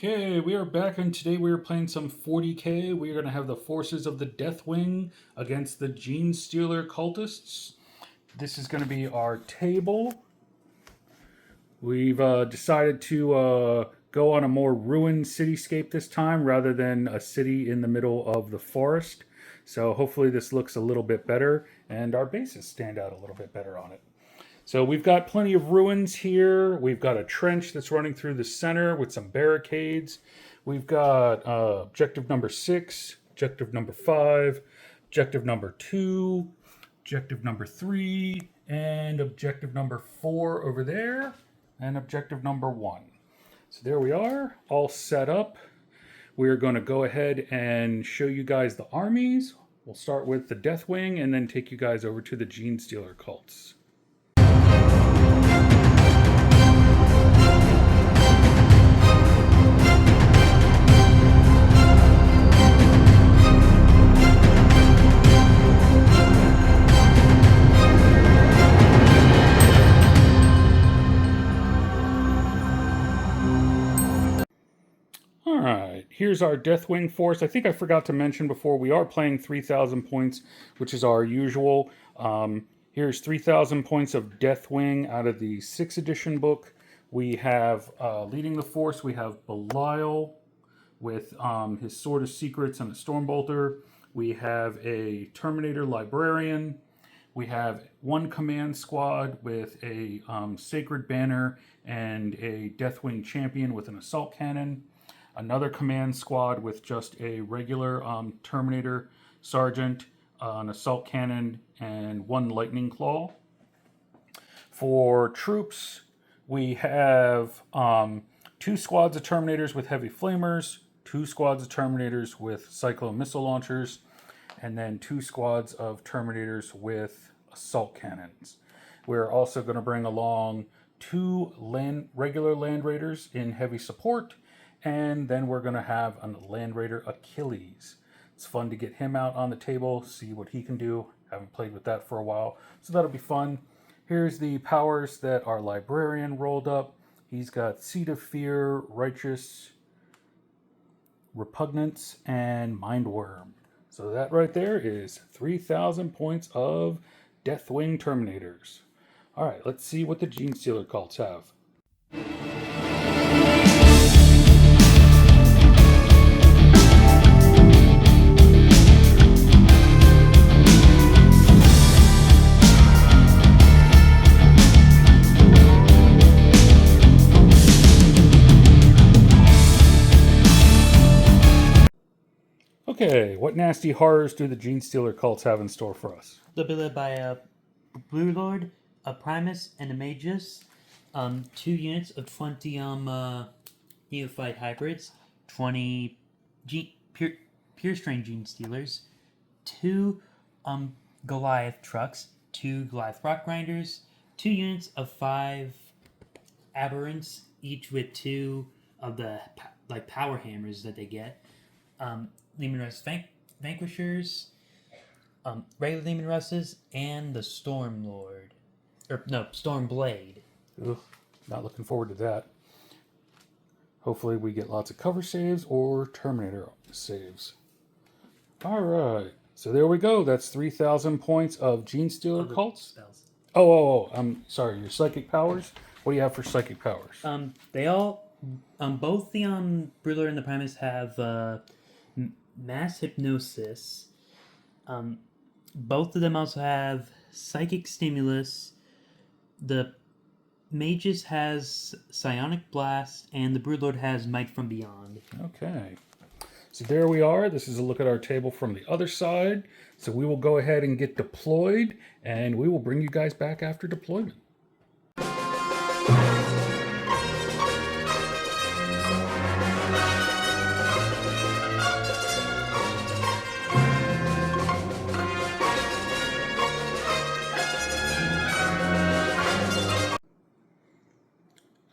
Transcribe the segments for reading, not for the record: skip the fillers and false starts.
Okay, we are back, and today we are playing some 40k. We are going to have the forces of the Deathwing against the Genestealer Cultists. This is going to be our table. We've decided to go on a more ruined cityscape this time rather than a city in the middle of the forest. So hopefully this looks a little bit better, and our bases stand out a little bit better on it. So we've got plenty of ruins here. We've got a trench that's running through the center with some barricades. We've got objective number 6, objective number 5, objective number 2, objective number 3, and objective number 4 over there, and objective number 1. So there we are, all set up. We're going to go ahead and show you guys the armies. We'll start with the Deathwing and then take you guys over to the Genestealer Cults. Alright, here's our Deathwing force. I think I forgot to mention before, we are playing 3,000 points, which is our usual. Here's 3,000 points of Deathwing out of the 6th edition book. We have, leading the force, we have Belial with his Sword of Secrets and a Stormbolter. We have a Terminator Librarian. We have one command squad with a Sacred Banner and a Deathwing Champion with an Assault Cannon. Another command squad with just a regular Terminator Sergeant, an Assault Cannon, and one Lightning Claw. For troops, we have 2 squads of Terminators with Heavy Flamers, 2 squads of Terminators with Cyclone Missile Launchers, and then 2 squads of Terminators with Assault Cannons. We're also going to bring along 2 regular Land Raiders in heavy support, and then we're going to have a Land Raider Achilles. It's fun to get him out on the table, see what he can do. Haven't played with that for a while, so that'll be fun. Here's the powers that our Librarian rolled up. He's got Seed of Fear, Righteous, Repugnance, and Mindworm. So that right there is 3,000 points of Deathwing Terminators. Alright, let's see what the Genestealer Cults have. Okay, what nasty horrors do the Genestealer Cults have in store for us? They'll be led by a Blue Lord, a Primus, and a Magus. 2 units of 20 Neophyte Hybrids, 20 Pure Strain Genestealers, 2 Goliath Trucks, 2 Goliath Rock Grinders, 2 units of 5 Aberrants, each with 2 of the power hammers that they get. Leman Russ Vanquishers, regular Leman Russes, and the Storm Lord. Storm Blade. Ugh, not looking forward to that. Hopefully we get lots of cover saves or Terminator saves. Alright, so there we go. That's 3,000 points of Genestealer Cults. Spells. I'm sorry, your Psychic Powers? What do you have for Psychic Powers? They all, both the Brûleur and the Primus have Mass Hypnosis. Both of them also have Psychic Stimulus. The Magus has Psionic Blast, and the Broodlord has Might from Beyond. Okay. So there we are. This is a look at our table from the other side. So we will go ahead and get deployed, and we will bring you guys back after deployment.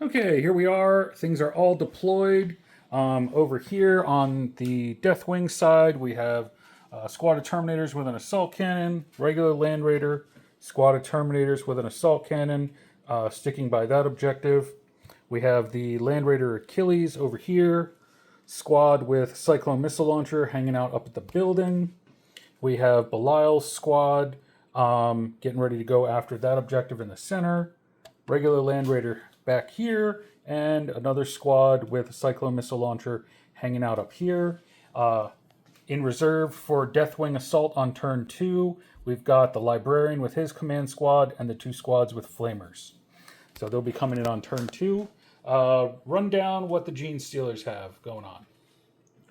Okay, here we are. Things are all deployed. Over here on the Deathwing side, we have a squad of Terminators with an Assault Cannon, regular Land Raider, squad of Terminators with an Assault Cannon, sticking by that objective. We have the Land Raider Achilles over here, squad with Cyclone Missile Launcher hanging out up at the building. We have Belial's squad getting ready to go after that objective in the center. Regular Land Raider back here, and another squad with a Cyclone Missile Launcher hanging out up here. In reserve for Deathwing Assault on turn 2, we've got the Librarian with his command squad and the 2 squads with Flamers. So they'll be coming in on turn 2. Run down what the Genestealers have going on.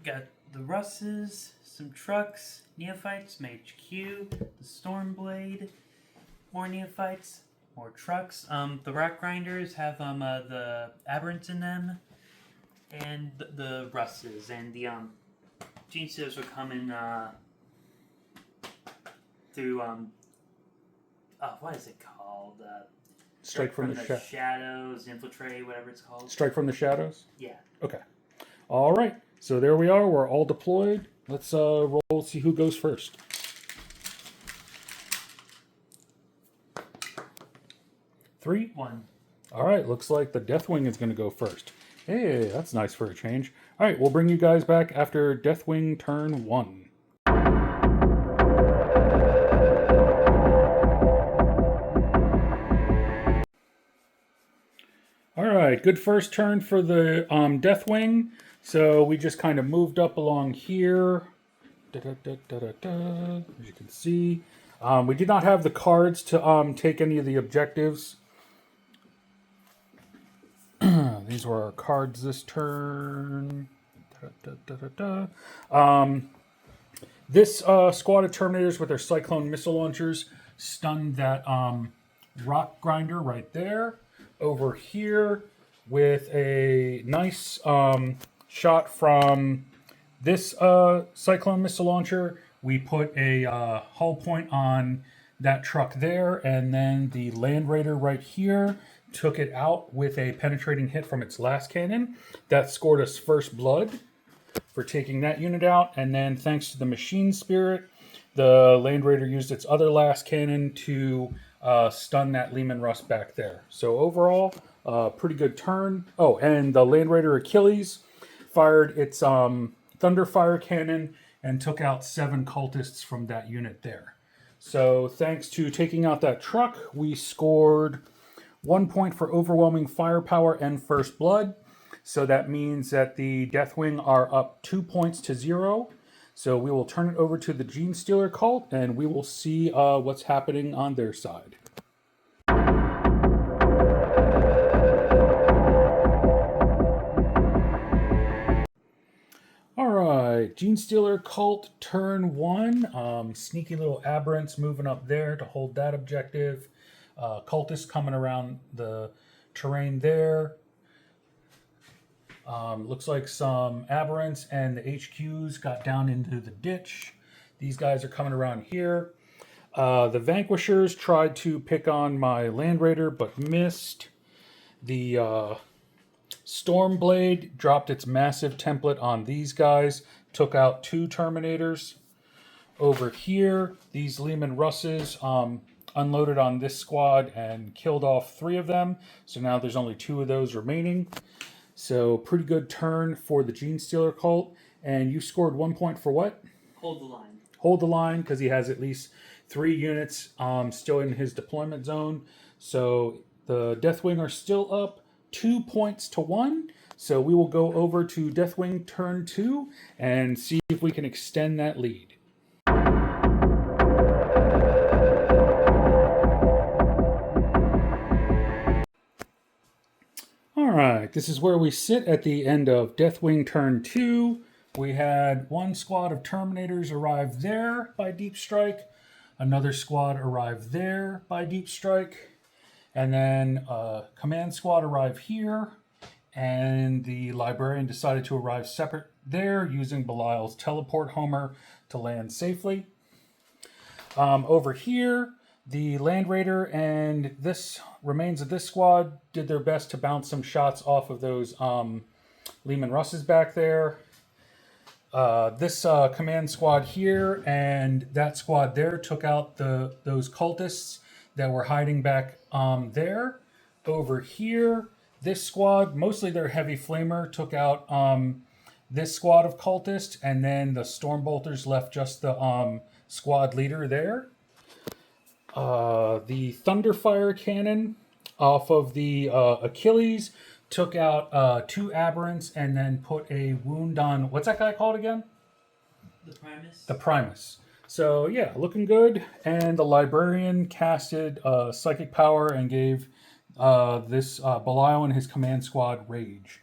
Got the Russes, some trucks, Neophytes, some HQ, the Stormblade, more Neophytes, more trucks. The Rock Grinders have the Aberrants in them, and the Russes, and the Genestealers are coming through what is it called? Strike from the Shadows, Infiltrate, whatever it's called. Strike from the Shadows? Yeah. Okay. All right. So there we are. We're all deployed. Let's roll, see who goes first. Three? 1. All right. Looks like the Deathwing is going to go first. Hey, that's nice for a change. All right. We'll bring you guys back after Deathwing turn 1. All right, good first turn for the Deathwing. So we just kind of moved up along here. As you can see, we did not have the cards to take any of the objectives. These were our cards this turn. This squad of Terminators with their Cyclone Missile Launchers stunned that Rock Grinder right there. Over here with a nice shot from this Cyclone Missile Launcher. We put a hull point on that truck there, and then the Land Raider right here took it out with a penetrating hit from its last cannon. That scored us first blood for taking that unit out, and then thanks to the Machine Spirit, the Land Raider used its other last cannon to stun that Leman Russ back there. So overall, pretty good turn. Oh, and the Land Raider Achilles fired its Thunderfire cannon and took out 7 cultists from that unit there. So thanks to taking out that truck, we scored 1 point for overwhelming firepower and first blood. So that means that the Deathwing are up 2 points to 0. So we will turn it over to the Genestealer Cult, and we will see what's happening on their side. All right, Genestealer Cult, turn 1. Sneaky little Aberrants moving up there to hold that objective. Cultists coming around the terrain there. Looks like some Aberrants and the HQs got down into the ditch. These guys are coming around here. The Vanquishers tried to pick on my Land Raider, but missed. The Stormblade dropped its massive template on these guys, took out 2 Terminators. Over here, these Leman Russes unloaded on this squad and killed off 3 of them. So now there's only 2 of those remaining. So pretty good turn for the Genestealer Cult. And you scored 1 point for what? Hold the line. Hold the line, because he has at least 3 units still in his deployment zone. So the Deathwing are still up 2 points to 1. So we will go over to Deathwing turn 2 and see if we can extend that lead. All right, this is where we sit at the end of Deathwing turn 2. We had 1 squad of Terminators arrive there by Deep Strike. Another squad arrive there by Deep Strike. And then a command squad arrive here. And the Librarian decided to arrive separate there using Belial's teleport homer to land safely. Over here, the Land Raider and this remains of this squad did their best to bounce some shots off of those Leman Russes back there. This command squad here and that squad there took out those cultists that were hiding back there. Over here, this squad, mostly their heavy flamer, took out this squad of cultists, and then the Stormbolters left just the squad leader there. The Thunderfire cannon off of the Achilles took out 2 aberrants and then put a wound on, what's that guy called again? The Primus. The Primus. So yeah, looking good. And the Librarian casted Psychic Power and gave this Belial and his command squad Rage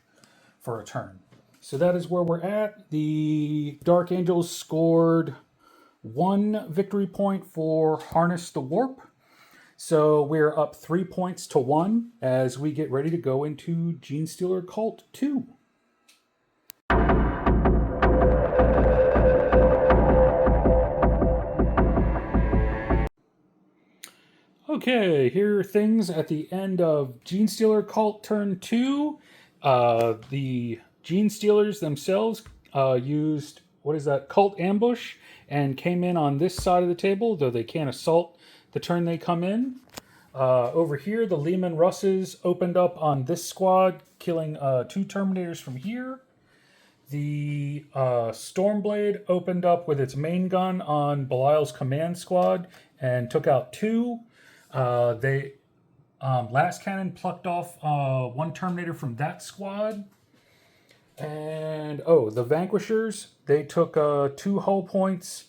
for a turn. So that is where we're at. The Dark Angels scored 1 victory point for Harness the Warp. So we're up 3 points to 1 as we get ready to go into Genestealer Cult 2. Okay, here are things at the end of Genestealer Cult Turn 2. The Genestealers themselves used, Cult Ambush, and came in on this side of the table, though they can't assault the turn they come in. Over here, the Lehman Russes opened up on this squad, killing 2 Terminators from here. The Stormblade opened up with its main gun on Belial's command squad and took out 2. Last Cannon plucked off 1 Terminator from that squad. And, the Vanquishers, they took 2 hull points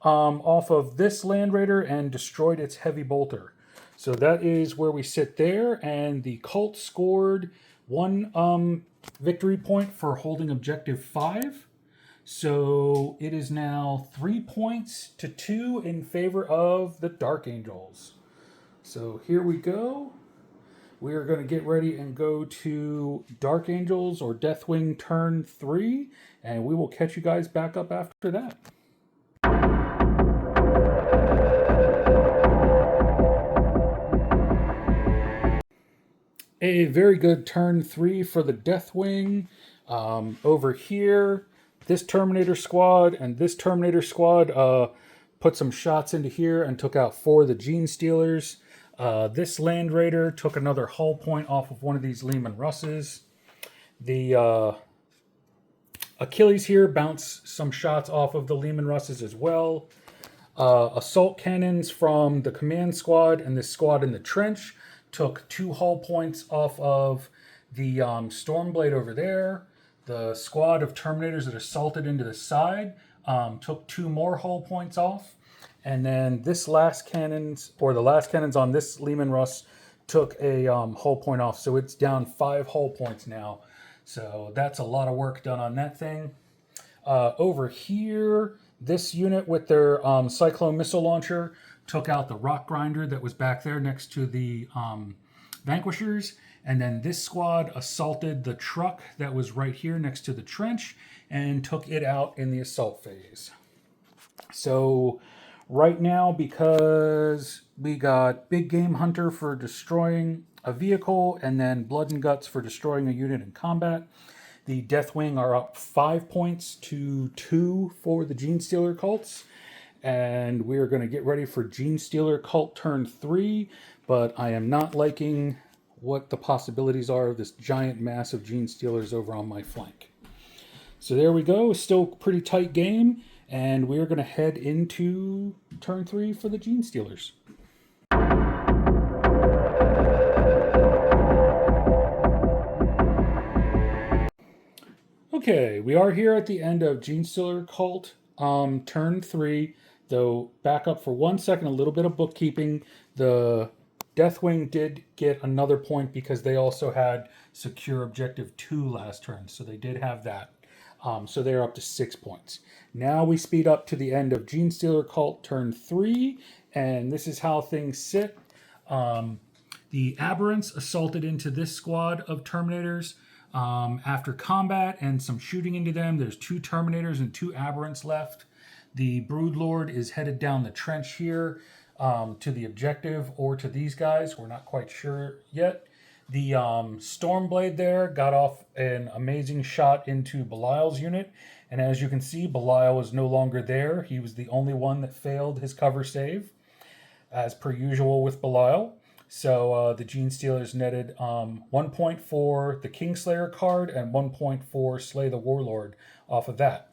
off of this Land Raider and destroyed its heavy bolter. So that is where we sit there. And the Cult scored 1 victory point for holding Objective 5. So it is now 3 points to 2 in favor of the Dark Angels. So here we go. We are going to get ready and go to Dark Angels or Deathwing turn 3, and we will catch you guys back up after that. A very good turn 3 for the Deathwing. Over here, this Terminator squad and this Terminator squad put some shots into here and took out 4 of the Genestealers. This Land Raider took another hull point off of one of these Lehman Russes. The Achilles here bounced some shots off of the Lehman Russes as well. Assault cannons from the command squad and this squad in the trench took 2 hull points off of the Stormblade over there. The squad of Terminators that assaulted into the side took 2 more hull points off. And then the last cannons on this Lehman Russ took a hull point off. So it's down 5 hull points now. So that's a lot of work done on that thing. Over here, this unit with their Cyclone missile launcher took out the rock grinder that was back there next to the Vanquishers. And then this squad assaulted the truck that was right here next to the trench and took it out in the assault phase. So right now, because we got Big Game Hunter for destroying a vehicle and then Blood and Guts for destroying a unit in combat, the Deathwing are up 5 points to 2 for the Genestealer Cults. And we're going to get ready for Genestealer Cult turn 3, but I am not liking what the possibilities are of this giant mass of Genestealers over on my flank. So there we go. Still pretty tight game. And we're going to head into turn 3 for the Genestealers. Okay, we are here at the end of Genestealer Cult turn 3. Though, back up for 1 second, a little bit of bookkeeping. The Deathwing did get another point because they also had Secure Objective 2 last turn. So they did have that. So they're up to 6 points. Now we speed up to the end of Genestealer Cult turn 3, and this is how things sit. The Aberrants assaulted into this squad of Terminators after combat and some shooting into them. There's 2 Terminators and 2 Aberrants left. The Broodlord is headed down the trench here to the objective or to these guys. We're not quite sure yet. The Stormblade there got off an amazing shot into Belial's unit. And as you can see, Belial is no longer there. He was the only one that failed his cover save, as per usual with Belial. So the Genestealers netted 1 point for the Kingslayer card and 1 point for Slay the Warlord off of that.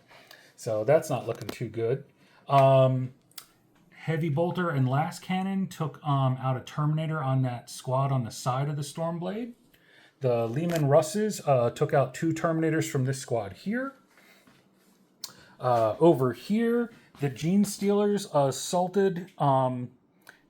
So that's not looking too good. Heavy Bolter and Last Cannon took out a Terminator on that squad on the side of the Stormblade. The Lehman Russes took out 2 Terminators from this squad here. Over here, the Genestealers assaulted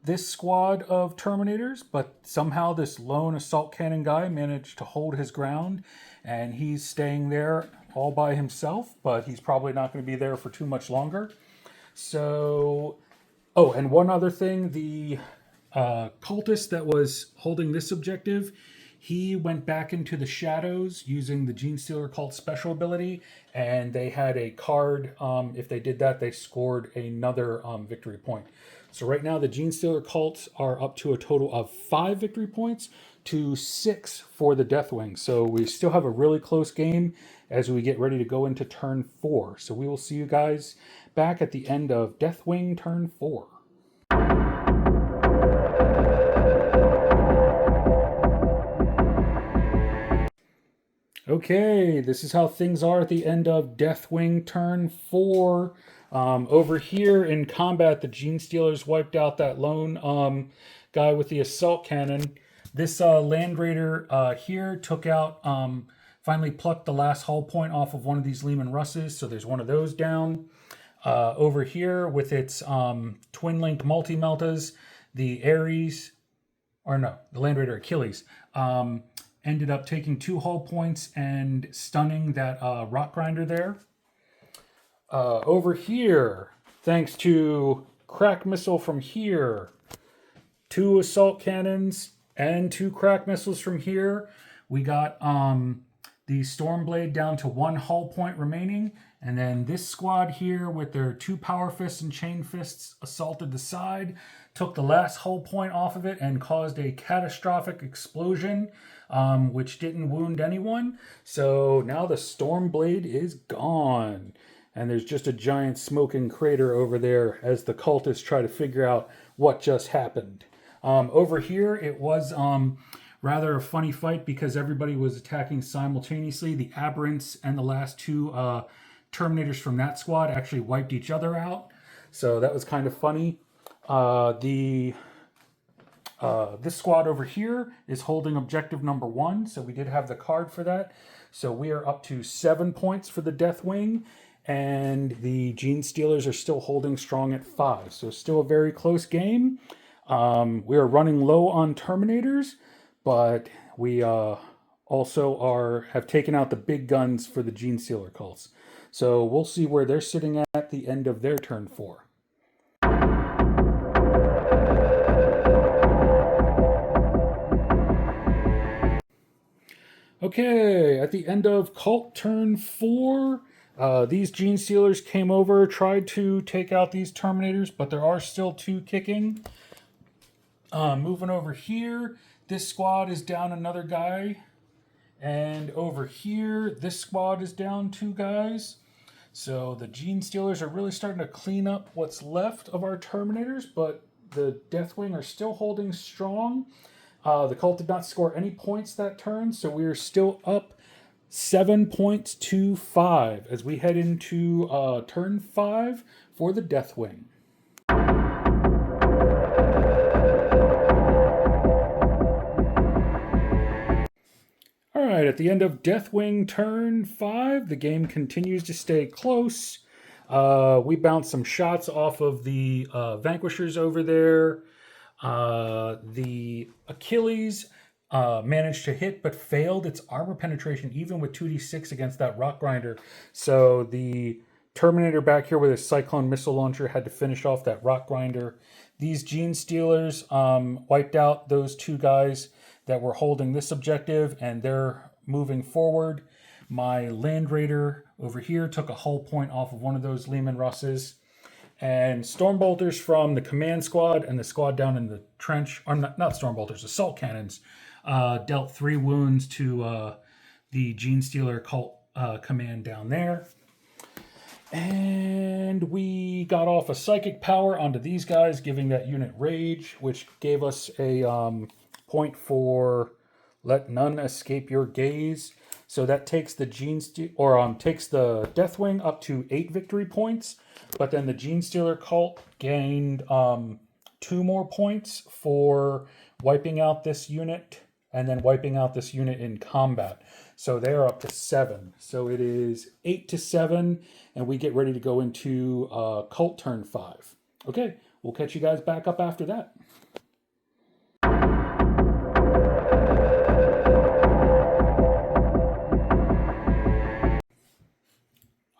this squad of Terminators, but somehow this lone assault cannon guy managed to hold his ground, and he's staying there all by himself, but he's probably not going to be there for too much longer. So, oh, and one other thing, the cultist that was holding this objective, he went back into the shadows using the Genestealer Cult special ability, and they had a card. If they did that, they scored another victory point. So right now, the Genestealer Cults are up to a total of 5 victory points to 6 for the Deathwing. So we still have a really close game as we get ready to go into turn 4. So we will see you guys back at the end of Deathwing turn 4. Okay, this is how things are at the end of Deathwing turn 4. Over here in combat, the Genestealers wiped out that lone guy with the assault cannon. This Land Raider here took out, finally plucked the last hull point off of one of these Lehman Russes, so there's one of those down. Over here with its Twin Link Multi-Meltas, the Ares, or no, the Land Raider Achilles, ended up taking 2 hull points and stunning that Rock Grinder there. Over here, thanks to crack missile from here, 2 assault cannons and 2 crack missiles from here, we got the Stormblade down to 1 hull point remaining, and then this squad here with their 2 power fists and chain fists assaulted the side, took the last hull point off of it and caused a catastrophic explosion, which didn't wound anyone. So now the Stormblade is gone. And there's just a giant smoking crater over there as the cultists try to figure out what just happened. Over here, it was rather a funny fight because everybody was attacking simultaneously. The Aberrants and the last 2 Terminators from that squad actually wiped each other out. So that was kind of funny. This squad over here is holding objective number 1. So we did have the card for that. So we are up to 7 points for the Deathwing. And the Genestealers are still holding strong at 5. So still a very close game. We are running low on Terminators, but we also have taken out the big guns for the Genestealer cults. So we'll see where they're sitting at the end of their turn 4. Okay, at the end of Cult turn 4, these Genestealers came over, tried to take out these Terminators, but there are still 2 kicking. Moving over here, this squad is down another guy. And over here, this squad is down 2 guys. So the Genestealers are really starting to clean up what's left of our Terminators, but the Deathwing are still holding strong. The Cult did not score any points that turn, so we are still up 7 points to 5 as we head into turn 5 for the Deathwing. All right, at the end of Deathwing turn 5, the game continues to stay close. We bounced some shots off of the Vanquishers over there. The Achilles managed to hit but failed its armor penetration even with 2d6 against that Rock Grinder. So the Terminator back here with his Cyclone missile launcher had to finish off that Rock Grinder. These Genestealers wiped out those 2 guys that were holding this objective, and they're moving forward. My Land Raider over here took a hull point off of one of those Lehman Russes. And Stormbolters from the command squad and the squad down in the trench, or not Stormbolters, assault cannons, dealt 3 wounds to the Genestealer Cult command down there. And we got off a psychic power onto these guys, giving that unit rage, which gave us a point for Let None Escape Your Gaze. So that takes the takes the Deathwing up to 8 victory points, but then the Genestealer Cult gained 2 more points for wiping out this unit and then wiping out this unit in combat. So they're up to 7. So it is 8 to 7, and we get ready to go into Cult turn 5. Okay, we'll catch you guys back up after that.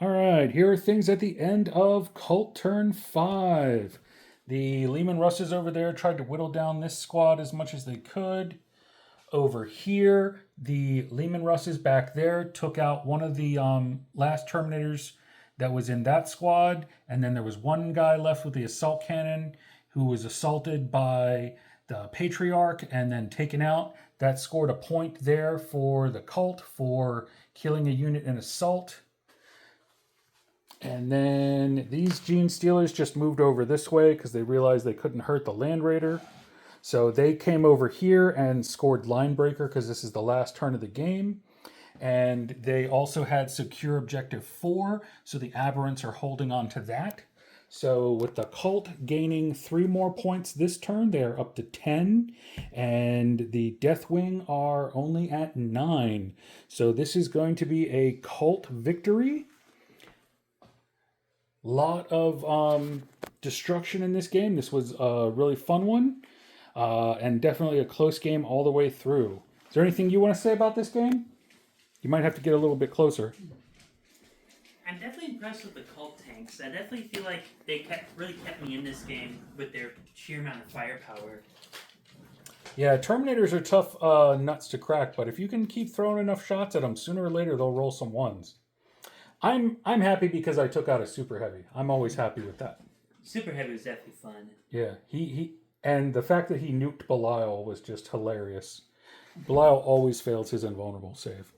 All right, here are things at the end of Cult turn 5. The Leman Russes over there tried to whittle down this squad as much as they could. Over here, the Leman Russes back there took out one of the last Terminators that was in that squad, and then there was one guy left with the assault cannon who was assaulted by the Patriarch and then taken out. That scored a point there for the Cult for killing a unit in assault. And then these Genestealers just moved over this way because they realized they couldn't hurt the Land Raider. So they came over here and scored Line Breaker because this is the last turn of the game. And they also had Secure Objective 4, so the Aberrants are holding on to that. So with the Cult gaining 3 more points this turn, they are up to 10. And the Deathwing are only at 9. So this is going to be a Cult victory. Lot of destruction in this game. This was a really fun one. And definitely a close game all the way through. Is there anything you want to say about this game? You might have to get a little bit closer. I'm definitely impressed with the Cult tanks. I definitely feel like they really kept me in this game with their sheer amount of firepower. Yeah, Terminators are tough nuts to crack, but if you can keep throwing enough shots at them, sooner or later they'll roll some ones. I'm happy because I took out a Super Heavy. I'm always happy with that. Super Heavy was definitely fun. Yeah, he and the fact that he nuked Belial was just hilarious. Belial always fails his invulnerable save.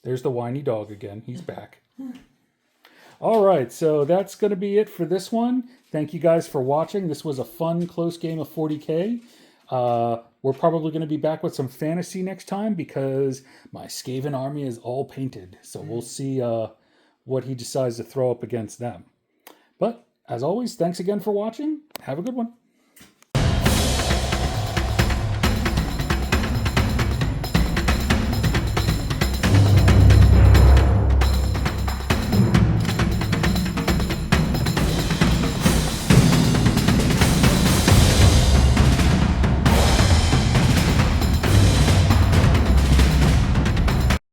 There's the whiny dog again. He's back. All right, so that's going to be it for this one. Thank you guys for watching. This was a fun, close game of 40K. We're probably going to be back with some fantasy next time because my Skaven army is all painted. So we'll see what he decides to throw up against them. But as always, thanks again for watching. Have a good one.